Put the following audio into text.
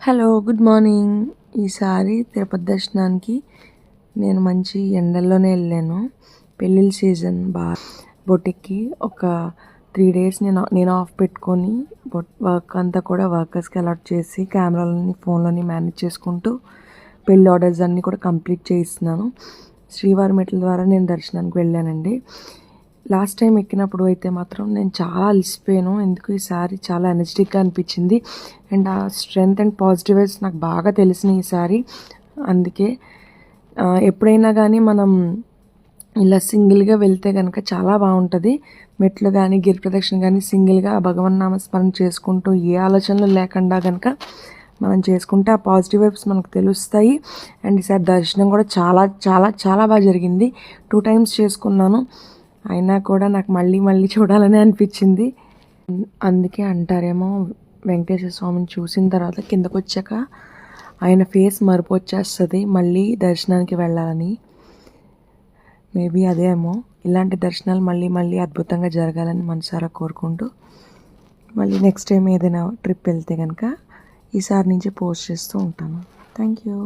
Hello, good morning. ఈసారి తిరుపతి దర్శనానికి నేను మంచి ఎండల్లోనే వెళ్ళాను. పెళ్ళిళ్ళ సీజన్ బొటిక్కి ఒక 3 days నేను ఆఫ్ పెట్టుకొని వర్క్ అంతా కూడా వర్కర్స్కి అలాట్ చేసి కెమెరాలని ఫోన్లోని మేనేజ్ చేసుకుంటూ పెళ్ళి ఆర్డర్స్ అన్నీ కూడా కంప్లీట్ చేయిస్తున్నాను. శ్రీవారి మెట్ల ద్వారా నేను దర్శనానికి వెళ్ళానండి. లాస్ట్ టైం ఎక్కినప్పుడు అయితే మాత్రం నేను చాలా అలసిపోయాను. ఎందుకు ఈసారి చాలా ఎనర్జెటిక్గా అనిపించింది. అండ్ ఆ స్ట్రెంగ్త్ అండ్ పాజిటివ్ వైబ్స్ నాకు బాగా తెలిసినాయి ఈసారి. అందుకే ఎప్పుడైనా కానీ మనం ఇలా సింగిల్గా వెళ్తే కనుక చాలా బాగుంటుంది. మెట్లు కానీ గిరి ప్రదక్షిణ కానీ సింగిల్గా భగవన్నామ స్మరణ చేసుకుంటూ ఏ ఆలోచనలు లేకుండా కనుక మనం చేసుకుంటే ఆ పాజిటివ్ వైబ్స్ మనకు తెలుస్తాయి. అండ్ ఈసారి దర్శనం కూడా చాలా చాలా చాలా బాగా జరిగింది. 2 times చేసుకున్నాను. అయినా కూడా నాకు మళ్ళీ మళ్ళీ చూడాలని అనిపించింది. అందుకే అంటారేమో వెంకటేశ్వర స్వామిని చూసిన తర్వాత కిందకు వచ్చాక ఆయన ఫేస్ మరుపు వచ్చేస్తుంది మళ్ళీ దర్శనానికి వెళ్ళాలని. మేబీ అదేమో. ఇలాంటి దర్శనాలు మళ్ళీ మళ్ళీ అద్భుతంగా జరగాలని మనసారా కోరుకుంటూ మళ్ళీ నెక్స్ట్ టైం ఏదైనా ట్రిప్ వెళ్తే కనుక ఈసారి నుంచి పోస్ట్ చేస్తూ ఉంటాను. Thank you.